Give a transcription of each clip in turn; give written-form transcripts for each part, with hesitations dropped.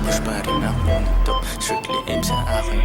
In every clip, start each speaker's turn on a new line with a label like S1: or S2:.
S1: push pa rin ako nito. Strictly aim sa akin,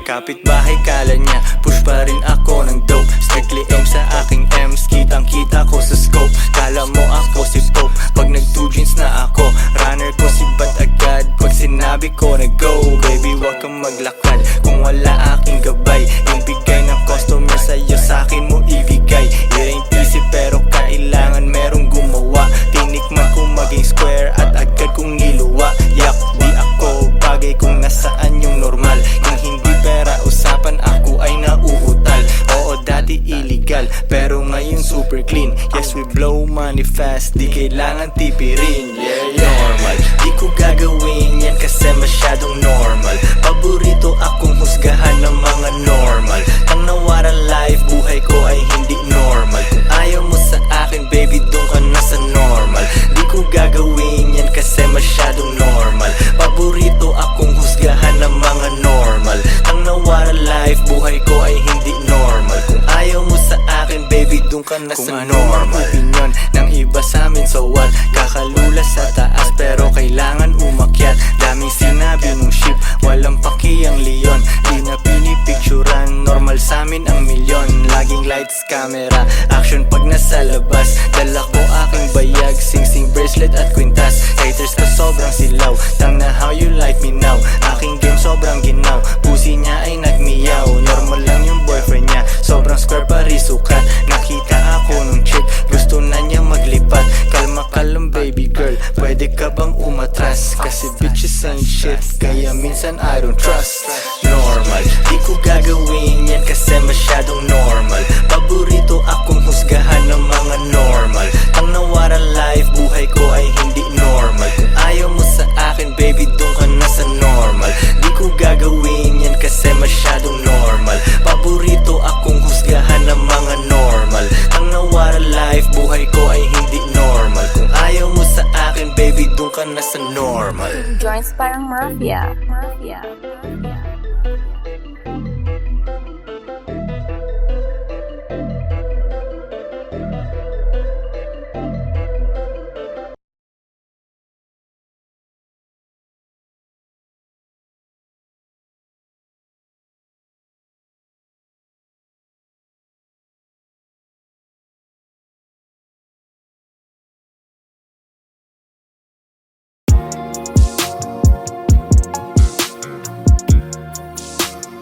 S1: kapitbahay kala niya, push pa rin ako ng dope. Strictly aim sa aking M's, kitang kita ko sa scope. Kala mo ako si Pope, pag nag 2 jeans na ako. Runner ko si Bat agad, pag sinabi ko na go. Baby wag kang maglakad kung wala aking gabay. Yung bigay ng customer sa'yo sa'kin mo ibigay. It ain't easy pero kailangan merong gumawa. Tinikman ko maging square at agad kong niluwa. Yak, di ako bagay kung nasaan yung normal. Kung hindi pera usapan ako ay nauutal. Oo dati illegal pero ngayon super clean. Yes we blow money fast, di kailangan tipirin. Yeah, normal, di ko gagawin yan kasi masyadong normal. Paborito akong husgahan ng mga normal. Tangnawaran life, buhay ko ay hindi normal. Kung ayaw mo sa akin baby doon ka na sa normal. Di ko gagawin yan kasi masyadong normal. Paborito akong husgahan ng mga normal. Tangnawaran life, buhay ko ay hindi normal. Kung ayaw mo sa akin baby doon ka na sa normal. Opinion ng iba sa amin so what? Kakalula sa taas pero kailangan umakyat. Daming sinabi nung ship, walang paki ang leon. Di na pinipicturan, normal sa amin ang milyon. Laging lights, camera, action pag nasa labas. Dala ko aking bayag, sing-sing bracelet at kwintas. Haters ko sobrang silaw, tang na how you like me now. Aking game sobrang ginaw, pusi niya ay nagmiyaw. Normal lang yung boyfriend niya, sobrang square parisukat. Nakita ako nung chick, gusto na niya maglipat. Kalma ka lang baby girl, pwede ka bang umatras? Kasi bitches ain't shit, kaya minsan I don't trust. Normal, di ko gagawin yan kasi masyadong normal. Paborito akong husgahan ng mga normal. Tangnawaran life, buhay ko ay hindi normal. Kung ayaw mo sa akin baby doon ka na sa normal. Di ko gagawin yan kasi masyadong normal. Paborito akong husgahan ng mga normal. Tangnawaran life, buhay ko ay hindi normal. Kung ayaw mo sa akin baby doon ka na sa normal.
S2: Joints parang mafia.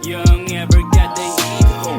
S3: Young ever got the ego.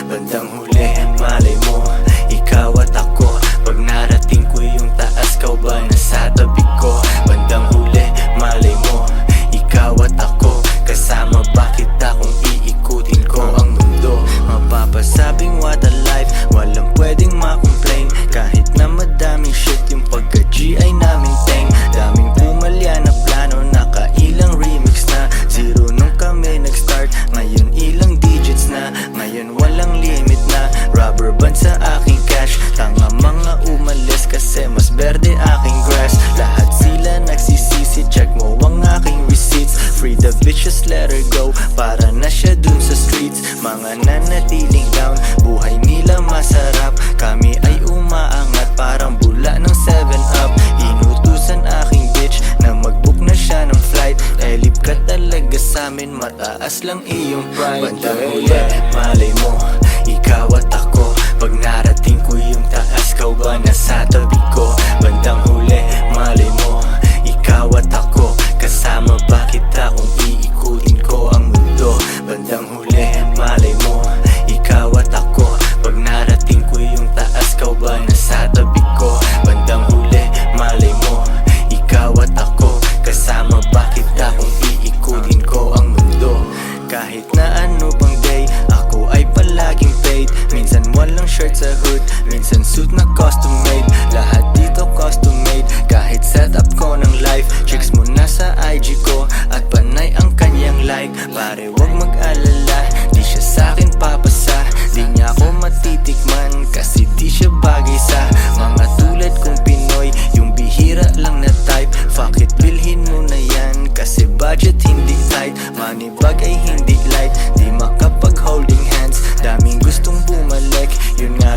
S1: Bandang huli, malay mo, ikaw at ako. Pag narating ko yung taas, kau ba nasa tabi ko? Bandang huli, malay mo, ikaw at ako. Kasama ba kita kung iikutin ko ang mundo? Mapapasabing what a life, walang pwedeng makomplain. Kahit na madaming shit, yung pagka-G ay na-maintain. Daming pumalya na plano, nakailang remix na. Zero nung kami nag-start, ngayon ilang digits na. Ngayon walang limit na, rubber band sa aking cash. Tanga mga umalis kasi mas berde aking grass. Lahat sila nagsisisi, check mo ang aking receipts. Free the bitches, let her go, para na siya dun sa streets. Mga nanatiling down, buhay nila masarap. Kami ay umaangat, parang bula ng 7-up. Inutusan aking bitch na mag-book na siya ng flight. Elip ka talaga sa'min, mataas lang iyong pride. Bandang huli, malay mo, ikaw at ako. Pag narating ko yung taas, kau ba nasa tabi ko? Bandang huli, malay mo, ikaw at ako. Kasama ba kita kung iikutin ko ang mundo? Bandang huli, malay mo, ikaw at ako. Pag narating ko yung taas, kau ba nasa tabi ko? Bandang huli, malay mo, ikaw at ako. Kasama ba kita kung iikutin ko ang mundo? Kahit na ano pang day, ako ay palaging paid. Minsan walang shirt sa hood, minsan suit na custom made. Lahat dito custom made, kahit setup ko ng life. Chicks mo na sa IG ko, at panay ang kanyang like. Pare wag mag-alala, di siya sa'kin papasa. Di niya ako matitikman, kasi di siya bagay sa mga tulad kong Pinoy. Yung bihira lang na type, fuck it, bilhin mo na yan. Kasi budget hindi tight, money bag ay hindi light. Di makapag holding hands, daming gustong bumalik. Yun nga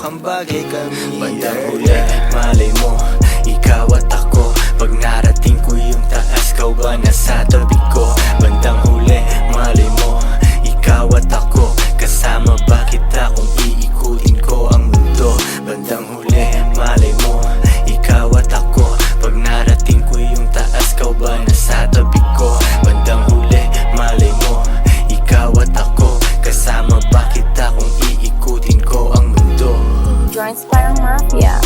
S1: mukhang bagay kami. Bandang huli, malay mo, ikaw at ako. Pag narating ko yung taas, kau ba nasa tabi ko? Bandang huli, malay mo, ikaw at ako. Kasama ba kita kung iikutin ko ang mundo? Bandang huli, malay mo, ikaw at ako. Pag narating ko yung taas, kau ba nasa tabi ko? Bandang huli, malay mo, ikaw at ako. Kasama ba kita kung iikutin ko ang mundo?
S2: Joins parang mafia.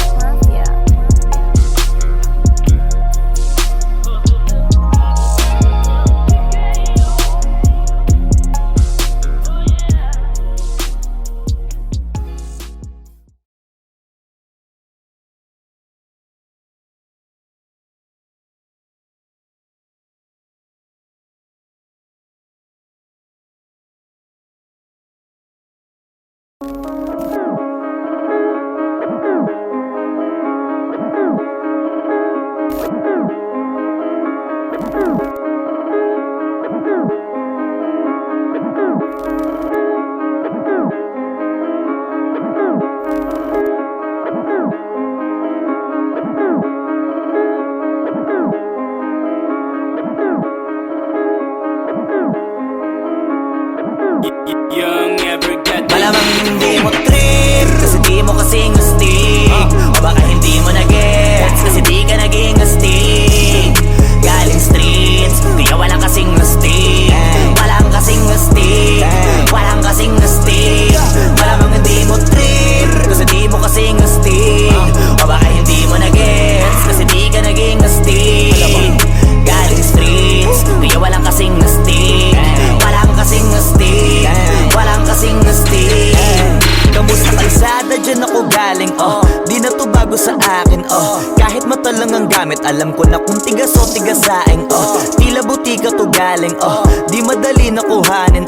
S3: Young never got the
S4: Malamang hindi mo trip kasi di mo kasing astig. O baka hindi mo na-gets kasi di ka naging astig. Galing streets, kaya walang kasing astig. Walang kasing astig, walang kasing astig. Malamang hindi mo trip kasi di mo kasing astig. O baka hindi mo na-gets kasi di ka naging astig. Galing streets, kaya walang kasing astig. Walang kasing astig, walang kasing astig. Kamusta kalsada, dyan ako galing, di na to bago sa akin, kahit mata lang ang gamit, alam ko na kung tigas o tigasaing, tila butika to galing, di madali na kuhanin,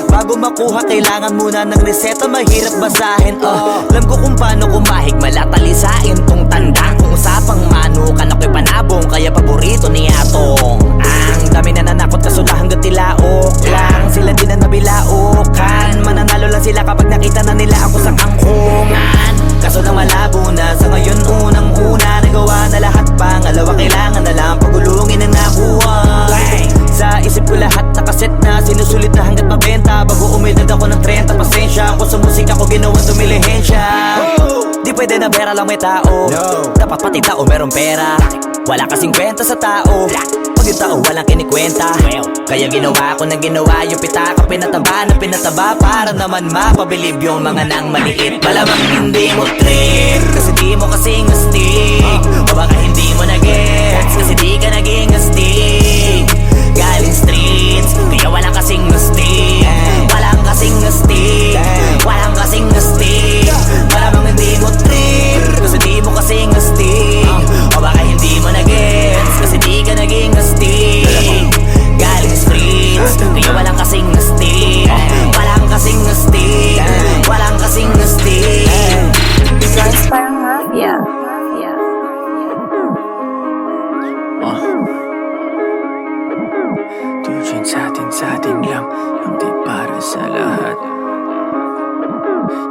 S4: bago makuha kailangan muna ng reseta, mahirap basahin, alam ko kung paano kumahig, malatalisain tong tandang, kung usapang manukan ako'y panabong, kaya paborito ni Atong. Ang dami na nanakot kaso na hanggang tilaok lang, sila din na nabilaukan, mananalo lang sila kapag nakita na nila ako sa kangkungan. Kaso na malabo na sa ngayon, unang-una nagawa na lahat, pangalawa kailangan na lang pagulungin ang nakuha. Sa isip ko lahat nakaset na, sinusulit na hanggat mabenta, bago umidad ako ng 30, pasensya ako sa musika ko ginawang dumilihensya. Di pwede na pera lang may tao, dapat pati tao meron pera. Wala kasing kwenta sa tao, pag yung tao walang kinikwenta. Kaya ginawa ko na ginawa yung pitaka, pinataba na pinataba, para naman mapabilib yung mga nang maliit. Malamang hindi mo trip kasi di mo kasing astig. O baka hindi mo na-gets kasi di ka naging astig. Galing streets, kaya walang kasing astig. Walang kasing astig, walang kasing astig. Malamang hindi mo trip kasi di mo kasing astig. O baka hindi mo na-gets kasi di ka naging astig. Galing streets, kaya walang kasing astig. Walang kasing astig, walang kasing astig.
S2: Joins parang mafia.
S1: Tujuan sa atin lang, hindi para sa lahat.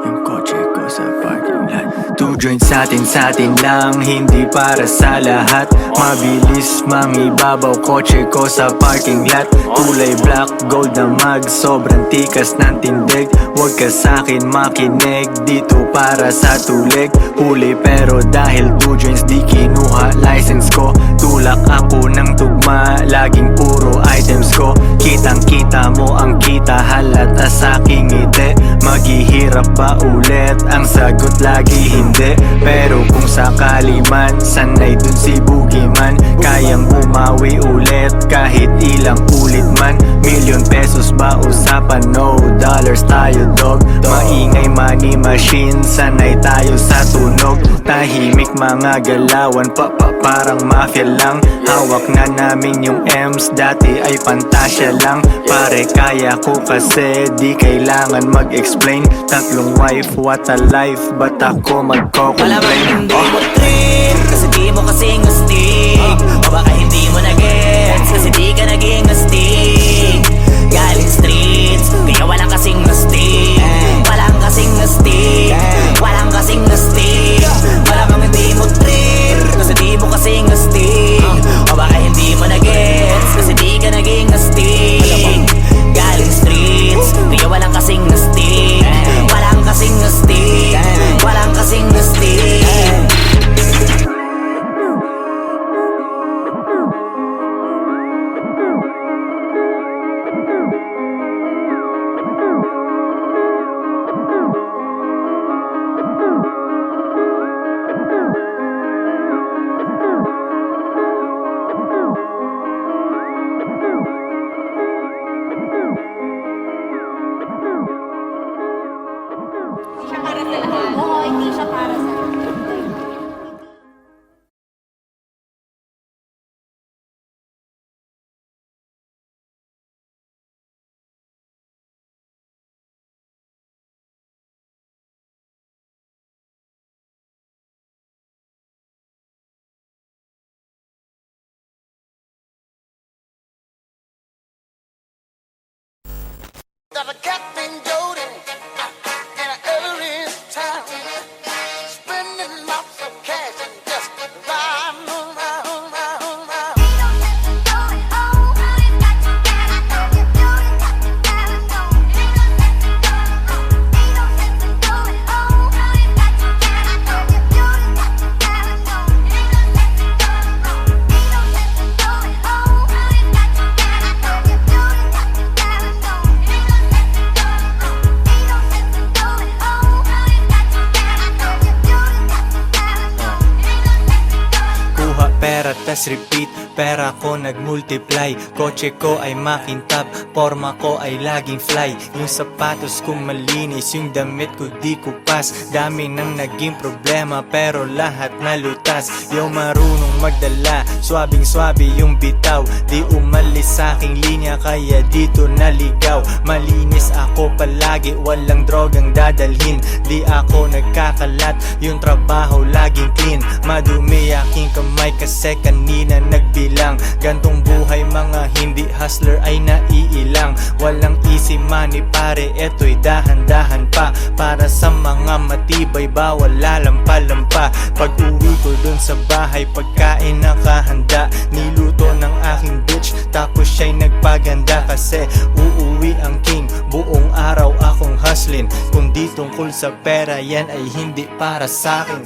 S1: Yung kotse ko sa parking lot. Two joints sa atin lang, hindi para sa lahat. Mabilis mangibabaw, kotse ko sa parking lot. Kulay black, gold na mag, sobrang tikas ng tindig. Huwag ka sa'kin makinig, dito para sa tulig. Huli pero dahil two joints di kinuha license ko. Tulak ako ng tugma, laging puro items ko. Kitang kita mo ang kita, halata sa'king ngiti. Maghihirap ba ulit? Ang sagot lagi hindi. Pero kung sakali man, sanay dun si Boogeyman. Kayang bumawi ulit kahit ilang ulit man. Million pesos ba usapan? No dollars tayo dog. Maingay money machine, sanay tayo sa tunog. Tahimik mga galawan, parang mafia lang. Hawak na namin yung M's, dati ay pantasya lang. Pare kaya ko kasi di kailangan mag-explain. Tatlong wife, what a life, ba't ako magko-complain?
S4: Malamang hindi mo trip kasi di mo kasing astig. O baka hindi mo na-gets kasi di ka naging astig. Galing streets, kaya walang kasing astig. Walang kasing astig, walang kasing astig.
S5: sa lahat.
S2: Oo, hindi siya para sa
S6: That I kept in Jody in an early time, spending lots of cash and just riding around.
S1: Kuha pera tas repeat, pera ko nagmultiply. Kotse ko ay makintab, forma ko ay laging fly. Yung sapatos ko malinis, yung damit ko di kupas. Dami nang naging problema pero lahat nalutas. Yung marunong magdala, swabing swabe yung bitaw. Di umalis sa aking linya kaya dito naligaw. Malinis ako palagi, walang drogang dadalhin. Di ako nagkakalat, yung trabaho laging clean. Madumi aking kamay kasi kanina nagbilang. Gantong buhay mga hindi hustler ay naiilang. Walang easy money pare, eto'y dahan-dahan pa. Para sa mga matibay bawal lalampa-lampa. Pag uwi ko dun sa bahay pagkain nakahanda. Niluto ng aking bitch tapos siya'y nagpaganda. Kasi uuwi ang king, buong araw akong hustling. Kung di tungkol sa pera yan ay hindi para sa'kin.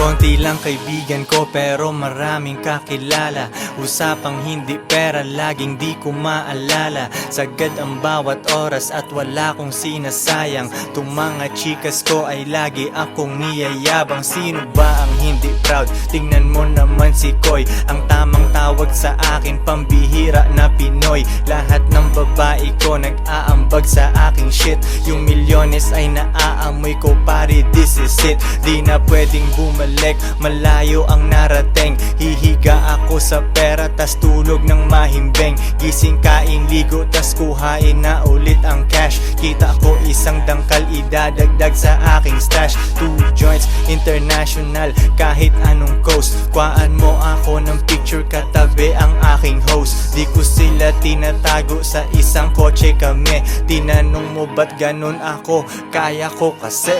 S1: Konti lang kaibigan ko pero maraming kakilala. Usapang hindi pera laging di ko maalala. Sagad ang bawat oras at wala kong sinasayang. Tung mga chikas ko ay lagi akong niyayabang. Sino ba ang hindi proud? Tingnan mo naman si Koy. Ang tamang tawag sa akin pambihira na Pinoy. Lahat ng babae ko nag-aambag sa aking shit. Yung milyones ay naaamoy ko pare, this is it. Di na pwedeng bumalik, malayo ang narating. Hihiga ako sa pera tas tulog ng mahimbing. Gising kain ligo tas kuhain na ulit ang cash. Kita ko isang dangkal idadagdag sa aking stash. 2 joints international kahit anong coast. Kuhaan mo ako ng picture katabi ang aking host. Di ko sila tinatago sa isang kotse kami. Tinanong mo ba't ganun ako? Kaya ko kasi.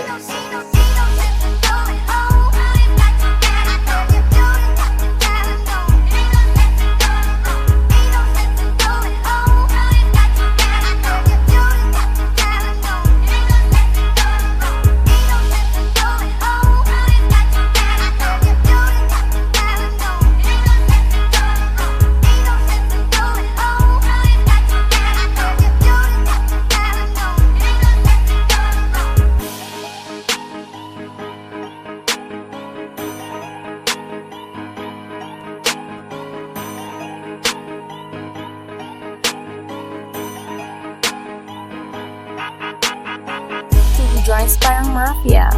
S2: Joints parang mafia.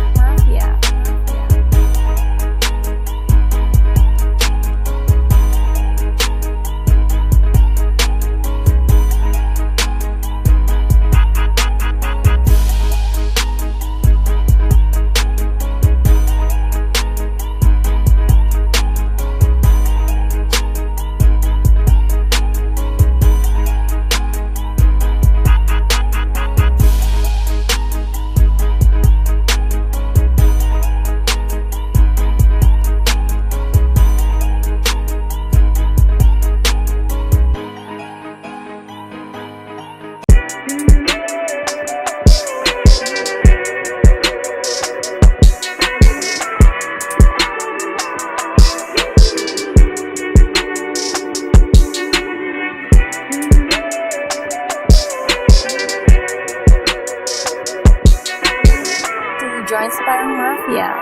S2: Mafia.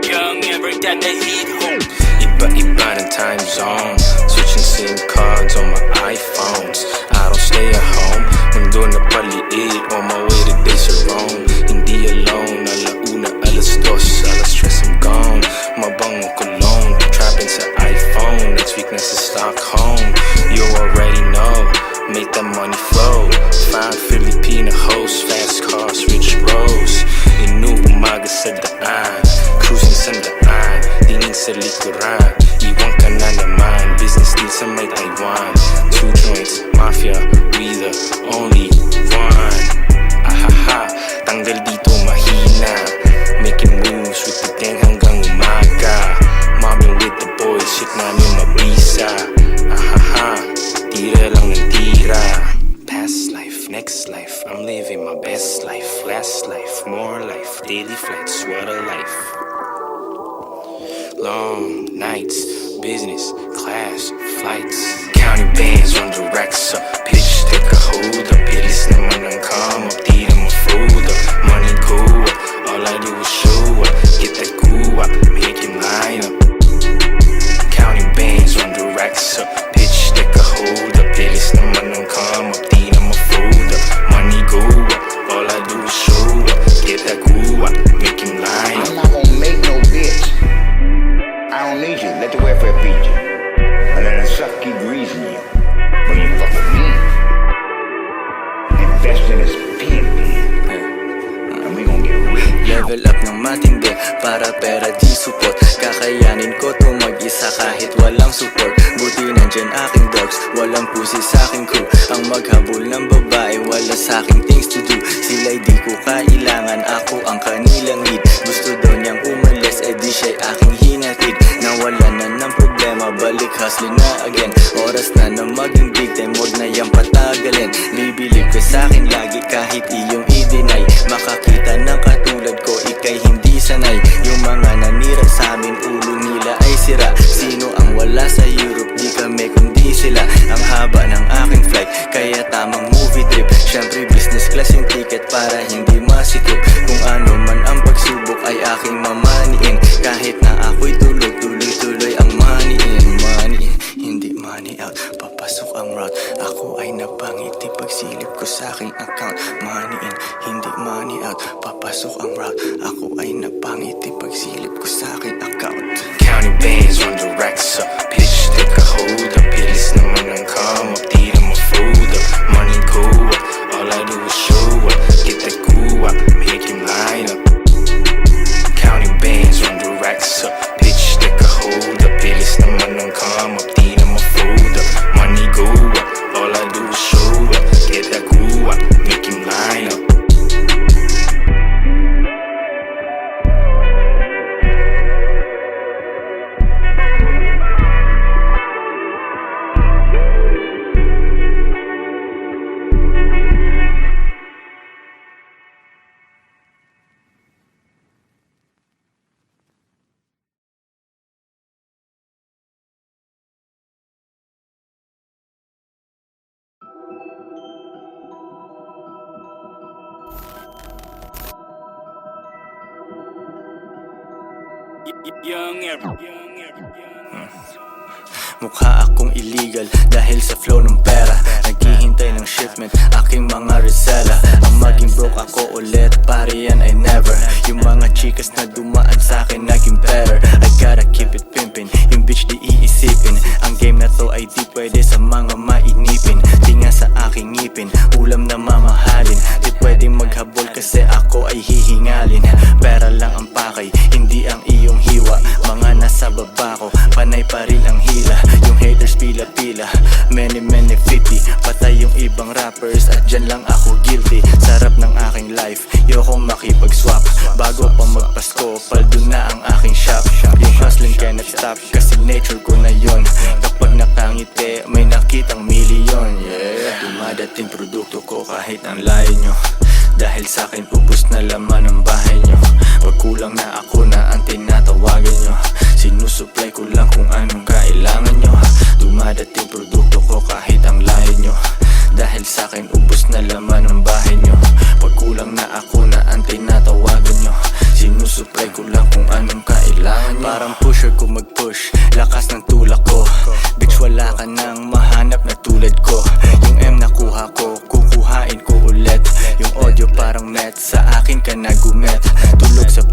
S3: Young ever got the heat home.
S5: Iba-iba ng time zone, switching SIM cards on my iPhones. I don't stay at home, mundo na paliit, on my way to base or Rome. Hindi alone, alauna, alas dos, alas stress I'm gone. Mabangong cologne, trapping sa iPhone, next week nasa Stockholm. You already know, make that money flow. Find Filipina hosts, fast cars, rich bros. Inuumaga sa daan, cruising sa daan, tingin sa likuran. Iwan ka na naman, business din sa may Taiwan. 2 joints, mafia, we the only one. Ahaha, tanggal dito mahina, making moves with the gang hanggang umaga. Mobbing with the boys, shit namin mabisa. Ahaha, tira lang ng tira. Past life, next life, I'm living my best life. Last life, more life, daily flights, what a life. Long nights, business, class, flights. Counting bands, run the racks up. Pitch, take a hold up. Bilis naman ang come up, di na ma-fold up. Money go up, all I do is show up. Get that goo up, make him line up. Counting bands, run the racks up. Pitch, take a hold up. Bilis naman ang come up, di na ma-fold up. Money go up, all I do is show up. Get that goo up, make him line
S7: I'm
S5: up.
S7: not gonna make no bitch. I don't need you. Let the welfare feed you. And let the suck keep greasing you. When you fuck with me, invest in this PNP. And we gonna get rich.
S1: Level up ng matindi, para pera di support. Kakayanin ko to mag-isa kahit walang support. Buti nandyan aking dogs, walang pusi sa aking crew. Ang maghabol ng babae, wala sa aking things to do. Sila'y di ko kailangan, ako ang kanilang lead. Gusto daw niyang umalis, di siya'y aking hinatid. Nawala na ng problema, balik hustling na again. Oras na na maging big time, wag na yang patagalin. Bibilib ka sa'kin lagi kahit iyong i-deny. Makakita ng katulad ko, ika'y hindi sanay. Yung mga nanira sa amin, ulo nila ay sira. Sino ang wala sa Europe, di kami kundi sila. Ang haba ng aking flight, kaya tamang movie trip. Syempre business class yung ticket para hindi masikip. Kung ano man ang pagsubok ay aking mamaniin. Kahit na ako'y tulog, tuloy-tuloy ang money in. Money in, hindi money out, papasok ang route. Ako ay napangiti pagsilip ko sa aking account. Money in, hindi money out, papasok ang route. Ako ay napangiti pagsilip ko sa aking account.
S5: Counting bands, run the racks up. Pitch, take a hold up. Bilis naman ang come up, di na ma-fold up. Money go up, all I do is show up. Get that goo up, make him line up. Counting bands, run the racks up. Pitch, take a hold up. Bilis naman ang come up, di na ma-fold up. Money go up, all I do is show up. Get that goo up, make him line up.
S3: Young ever.
S1: Mukha akong illegal dahil sa flow ng pera. Naghihintay ng shipment, aking mga resela. Ang maging broke ako ulit, pare yan ay never. Yung mga chikas na dumaan sa akin naging better. I gotta keep it pimpin', yung bitch di iisipin. Ang game na to ay di pwede sa mga mainipin. Di nga sa aking ngipin, ulam na mamahalin. Di pwedeng maghabol kasi ako ay hihingalin. Pera lang ang pakay, hindi ang iyong hiwa. Mga nasa baba ko, panay pa rin ang hila. Yung haters pila-pila, many 50. Patay yung ibang rappers at dyan lang ako guilty. Sarap ng aking life, yokong makipag-swap. Bago pa magpasko, paldo na ang aking shop. Yung hustling cannot stop, kasi nature ko na yon. Kapag nakangiti, may nakitang milyon. Yeah, dumadating produkto ko kahit ang layo nyo. Dahil sa'kin ubos na laman ang bahay nyo. Wag kulang na ako na ang tinatawagan nyo. Sinusupply ko lang kung anong kailangan nyo. Dumadating produkto ko kahit ang layo nyo. Dahil sa'kin ubos na laman ang bahay nyo. Wag kulang na ako na ang tinatawagan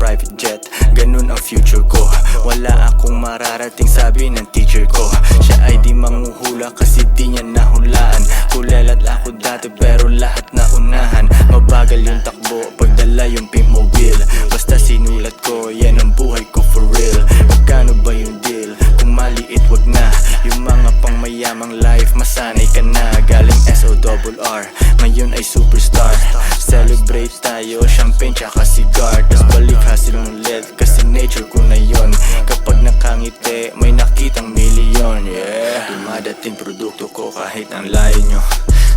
S1: private jet. Ganun ang future ko. Wala akong mararating, sabi ng teacher ko. Siya ay di manghuhula kasi di niya nahulaan. Kulelat ako dati pero lahat na unahan. Mabagal yung takbo, pagdala yung pimp mobile. Basta sinulat ko, yan ang buhay ko for real. Magkano ba yung deal? Kung maliit wag na. Yung mga pang mayamang life, masanay ka na. Galing SORR, ngayon ay superstar. Celebrate tayo, champagne tsaka cigar. Tas balik hasil ulit, kasi nature ko na yon. Kapag nakangiti, may nakitang milyon. Yeah, dumadating produkto ko kahit ang layo nyo.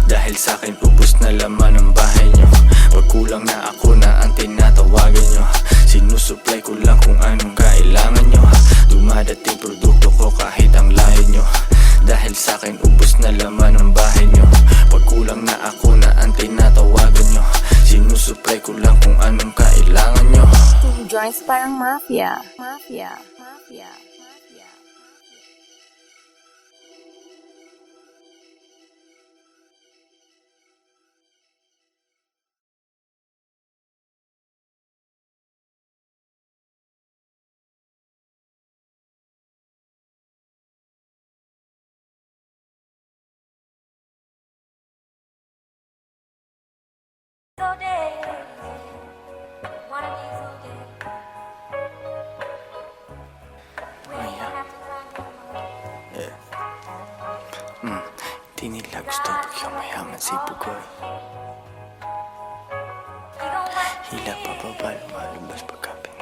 S1: Dahil sa'kin ubos na laman ang bahay nyo. Pag kulang na ako na ang tinatawagan nyo. Sinusupply ko lang kung anong kailangan nyo. Dumadating produkto ko kahit ang layo nyo. Dahil sa'kin ubos na laman ang bahay nyo. Pag kulang na ako na ang tinatawagan nyo. Sinusupply ko lang kung anong kailangan nyo.
S2: 2 joints parang mafia. Mafia. Mafia. Mafia.
S1: Di nila gusto pag yumayaman si Bugoy. Hila pa ba lumalabas pagkapin?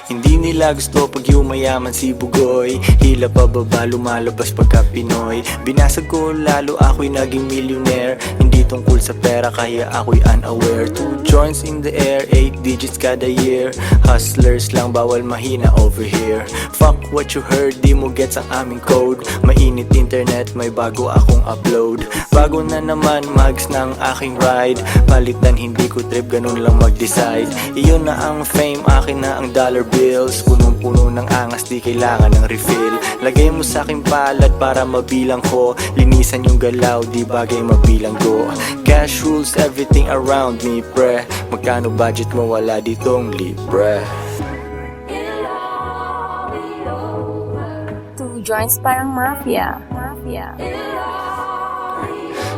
S1: Hindi nila gusto pag yumayaman si Bugoy. Hila pa baba lumalabas pagka Pinoy. Binasag ko lalo ako'y naging millionaire. Hindi tungkol sa pera kaya ako'y unaware. 2 joints in the air, 8 digits kada year. Hustlers lang bawal mahina over here. Fuck what you heard, di mo gets ang aming code. Mainit internet, may bago akong upload. Bago na naman mags ng aking ride. Palitan hindi ko trip, ganun lang mag-decide. Iyon na ang fame, akin na ang dollar bills. Punong-puno ng angas, di kailangan ng refill. Lagay mo sa aking palad para mabilang ko. Linisan yung galaw, di bagay mabilang ko. Cash rules everything around me, pre. Magkano budget mo, wala ditong libre.
S2: 2 joints parang mafia. Mafia.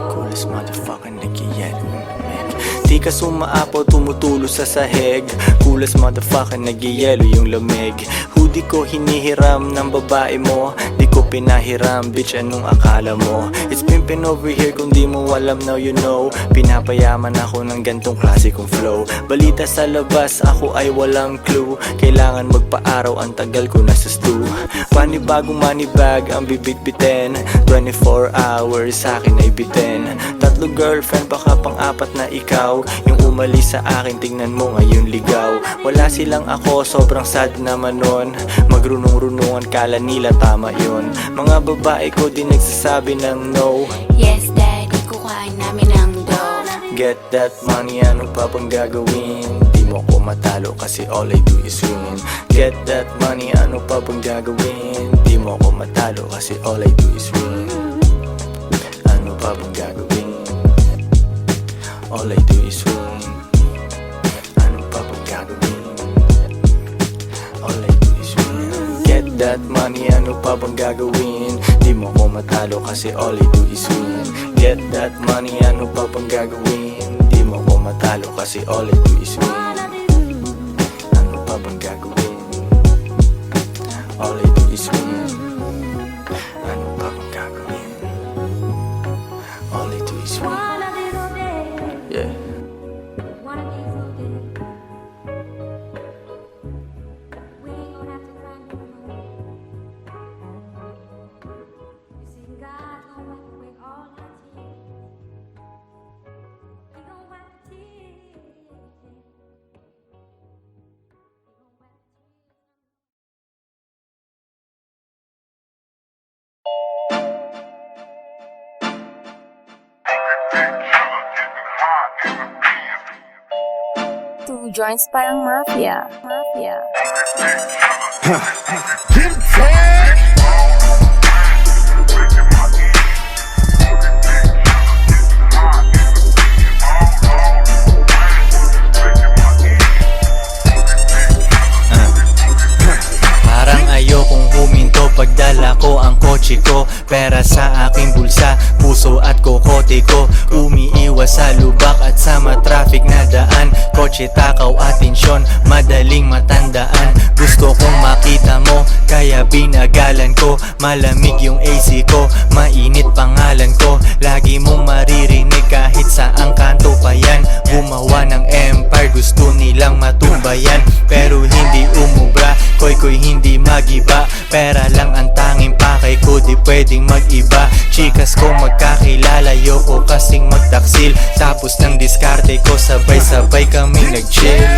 S1: Coolest motherfucker nag-yellow in the neck. Di ka sumaapaw, tumutulo sa sahig. Coolest motherfucker nag-yellow yung lamig. Hoodie ko hinihiram ng babae mo. Di ko pinahiram, bitch anong akala mo? It's pimpin' over here kung di mo alam now you know. Pinapayaman ako ng gantong klase kong flow. Balita sa labas, ako ay walang clue. Kailangan magpa-araw, ang tagal ko nasa stew. Panibagong money bag ang bibit-bitin. 24 hours sa akin ay bitin. 3 girlfriend, baka pang-4 na ikaw. Yung umalis sa akin, tingnan mo ngayon ligaw. Wala silang ako, sobrang sad naman nun. Magrunong-runungan, kala nila tama yun. Mga babae ko di nagsasabi ng no.
S8: Yes daddy, kukain namin ang dough.
S1: Get that money, ano pa bang gagawin? Di mo ko matalo kasi all I do is win. Get that money, ano pa bang gagawin? Di mo ko matalo kasi all I do is win. Ano pa bang gagawin? All I do is win. Ano pa bang gagawin? All I do is win. Get that money, ano pa bang gagawin? Di mo ko matalo kasi all I do is win. Get that money, ano pa bang gagawin? Di mo ko matalo kasi all I do is win. Ano pa bang gagawin? All I do is win. Ano pa bang gagawin? All I do is win. Yeah.
S2: Two joints parang mafia. Mafia.
S1: kotse ko, pera sa aking bulsa, puso at kokote ko. Umiiwas sa lubak at sa matraffic na daan, kotse, takaw, atensyon, madaling matandaan. Gusto kong makita mo, kaya binagalan ko. Malamig yung AC ko, mainit pangalan ko. Lagi mong maririnig kahit saang kanto pa yan. Gumawa ng empire, gusto nilang matumbayan, pero hindi umubra. Koy hindi magiba, pera lang ang tanging pakay ko, di pwedeng mag-iba. Chikas ko magkakilala, yoko kasing magtaksil. Tapos ng diskarte ko, sabay-sabay kaming nag-chill.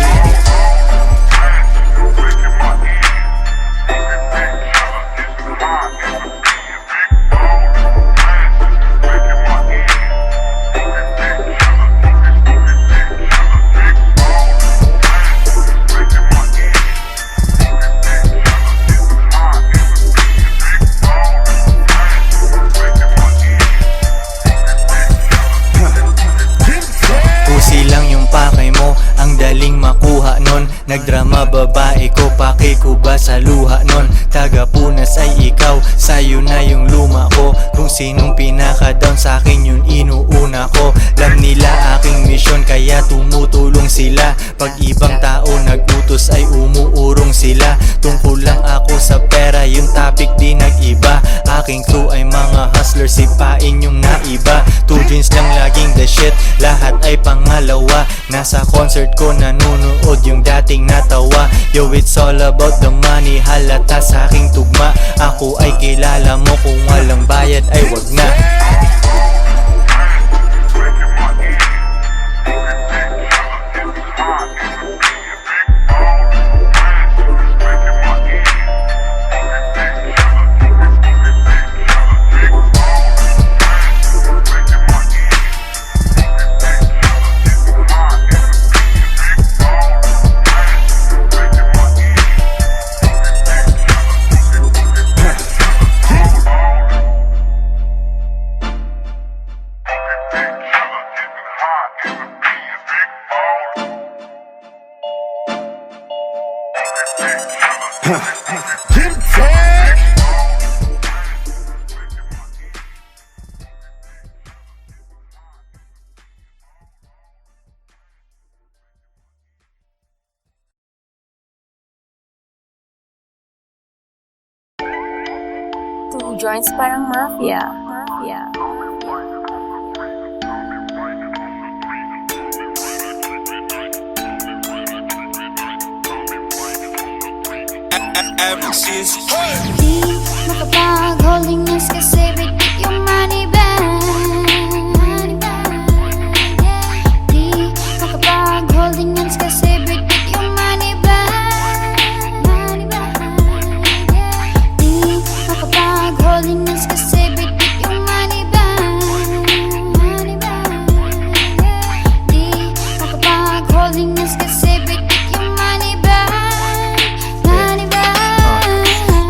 S1: Ang daling makuha nun, nagdrama babae ko, pake ko ba sa luha nun? Tagapunas ay ikaw, sayo na yung luma ko. Kung sinong pinaka-down sa'kin yun inuuna ko. Alam nila aking misyon kaya tumutulong sila. Pag ibang tao nag-utos ay umuurong sila. Tungkol lang ako sa pera, yung topic di nag-iba. Aking crew ay mga hustlers, sipain yung naiba. 2 jeans lang laging the shit, lahat ay pangalawa. Nasa concert ko nanonood yung dating natawa. Yo, it's all about the money, halata sa aking tugma. Ako ay kilala mo, kung walang bayad ay wag na.
S2: Two joints parang mafia.
S8: Di makapag-holding hands kasi bitik yung money bag. Di makapag-holding hands kasi bitik yung money bag. Di makapag-holding hands kasi bitik yung money bag. Di makapag-holding hands kasi bitik yung money bag.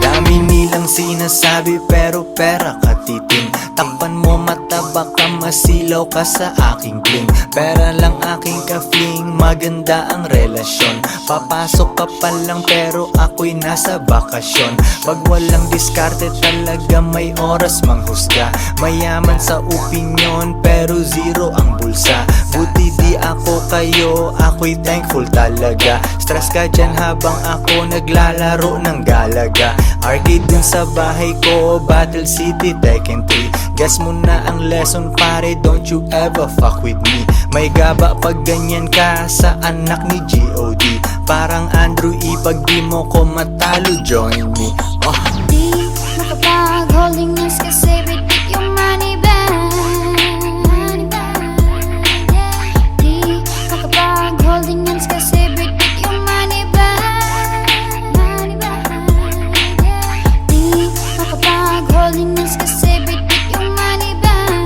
S1: Dami nilang sinasabi pero pera katiting. Takpan mo mata baka masilaw ka sa aking bling. Pera lang aking ka-fling, maganda ang relasyon. Papasok ka pa lang pero ako'y nasa bakasyon. Pag walang diskarte talaga may oras manghusga. Mayaman sa opinyon pero zero ang bulsa. Buti di ako kayo, ako'y thankful talaga. Stress ka dyan habang ako naglalaro ng galaga. Arcade dun sa bahay ko, Battle City, Tekken 3. Guess mo na ang lesson pare, don't you ever fuck with me. May gaba pag ganyan ka sa anak ni G.O.D. Parang Andrew E, pag di mo ko matalo, join me.
S8: Di makapag-holding hands kasi bitik yung money bag. Di makapag-holding hands kasi bitik yung money bag. Di makapag-holding hands kasi bitik yung money bag.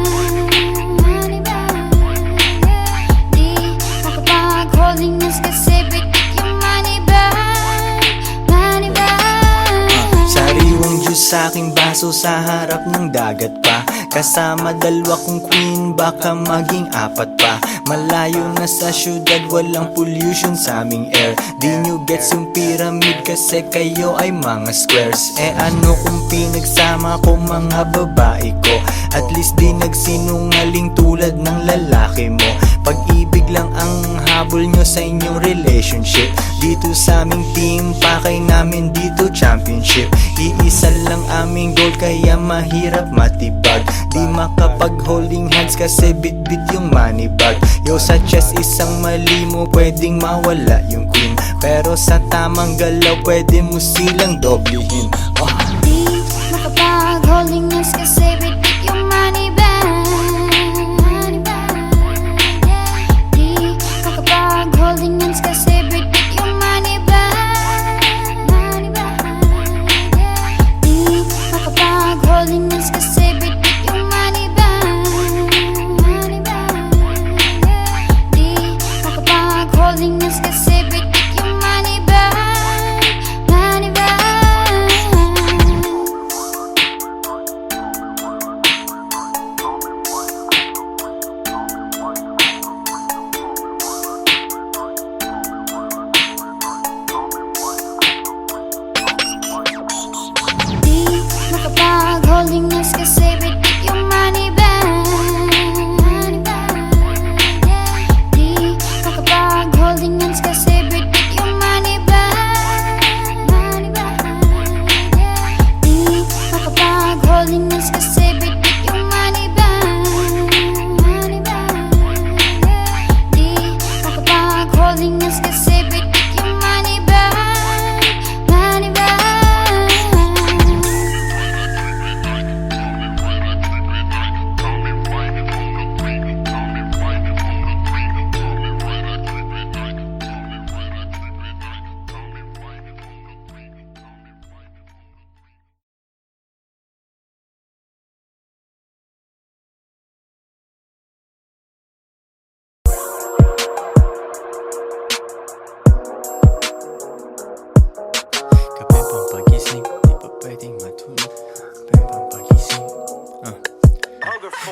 S8: Di makapag-holding hands kasi bitik yung money bag. Money bag.
S1: Sariwang juice sa aking baso sa harap ng dagat pa. Kasama dalawa kong queen, baka maging apat pa. Malayo na sa syudad, walang pollution sa aming air. Di nyo gets yung pyramid kasi kayo ay mga squares. Ano kung pinagsama ko mga babae ko? At least di nagsinungaling tulad ng lalaki mo. Pag-ibig lang ang habol nyo sa inyong relationship. Dito sa aming team, pakay namin dito championship. Iisa lang aming goal kaya mahirap matibag. Di makapag holding hands kasi bit-bit yung money bag. Yo, sa chest isang mali mo pwedeng mawala yung queen. Pero sa tamang galaw pwede mo silang doblehin.
S8: Di makapag holding hands kasi bit-bit yung money bag. Di makapag holding hands kasi bit-bit yung money bag. Di makapag holding hands kasi bit-bit yung money bag. Di makapag holding hands kasi bit-bit yung money bag. Money bag. Di makapag holding hands kasi bit-bit yung money bag. Di makapag holding hands kasi bit-bit yung money bag. Di makapag holding hands kasi bit-bit yung money bag. Di makapag holding hands kasi bit-bit yung money bag. Money bag.
S1: Kape pang pagising, di pa pwedeng matulog. Kape pang pagising,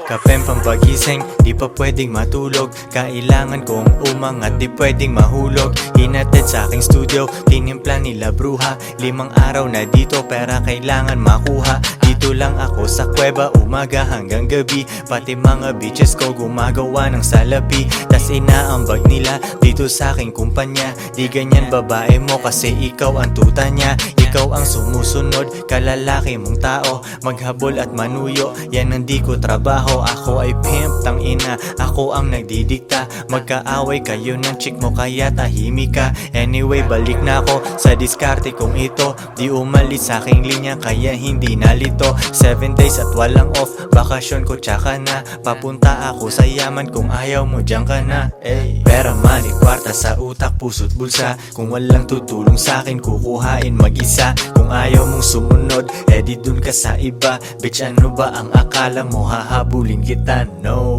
S1: Kape pang pagising, di pa pwedeng matulog. Kailangan kong umangat, di pwedeng mahulog. Hinatid sa aking studio, tinimpla nila bruha. 5 araw na dito, pera kailangan makuha. Dito lang ako sa kuweba, umaga hanggang gabi. Pati mga bitches ko gumagawa ng salapi. Tas inaambag nila dito sa aking kumpanya. Di ganyan babae mo kasi ikaw ang tuta niya. Ikaw ang sumusunod, kalalaki mong tao. Maghabol at manuyo, yan ang di ko trabaho. Ako ay pimp, tang ina, ako ang nagdidikta. Magkaaway kayo ng chick mo kaya tahimik ka. Anyway, balik na ako sa diskarte kong ito. Di umalis sa aking linya kaya hindi nalito. 7 days at walang off, bakasyon ko tsaka na. Papunta ako sa yaman kung ayaw mo dyan ka na. Pera, money, kwarta sa utak, puso't bulsa. Kung walang tutulong sa akin, kukuhain mag-isa. Kung ayaw mong sumunod, di dun ka sa iba. Bitch, ano ba ang akala mo, hahabulin kita? No.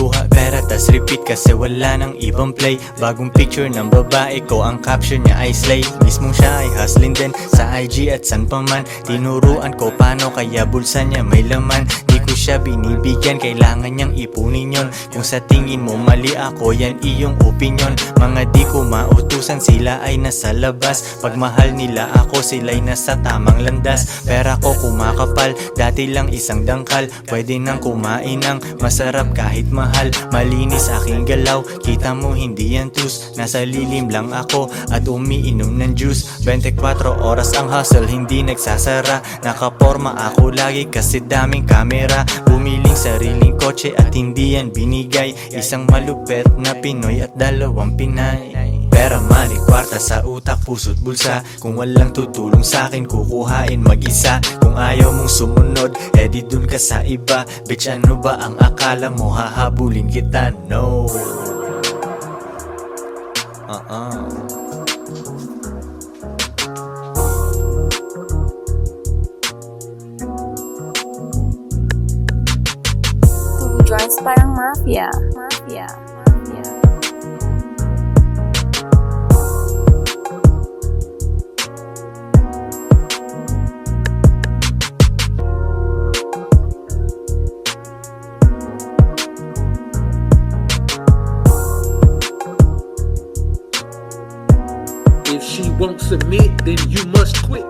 S1: Kuha pera tas repeat kasi wala nang ibang play. Bagong picture ng babae ko, ang caption niya ay slay. Mismong siya ay hustling din sa IG at san pa man. Tinuruan ko paano kaya bulsa niya may laman. Di ko siya binibigyan, kailangan niyang ipunin yon. Kung sa tingin mo mali ako, yan iyong opinion. Mga di ko mautusan, sila ay nasa labas. Pag mahal nila ako, sila'y nasa tamang landas. Pera ko kumakapal, dati lang isang dangkal. Pwede nang kumain ng masarap kahit mahal. Malinis aking galaw, kita mo hindi yan tus. Nasa lilim lang ako at umiinom ng juice. 24 oras ang hustle, hindi nagsasara. Nakaporma ako lagi kasi daming kamera. Bumiling sariling kotse at hindi yan binigay. Isang malupet na Pinoy at 2 Pinay. Pera, money, kwarta sa utak, puso't bulsa. Kung walang tutulong sa akin, kukuhain mag-isa. Kung ayaw mong sumunod, di dun ka sa iba. Bitch, ano ba ang akala mo, hahabulin kita? No.
S2: Two joints parang mafia. Mafia. Mafia.
S9: then you must quit.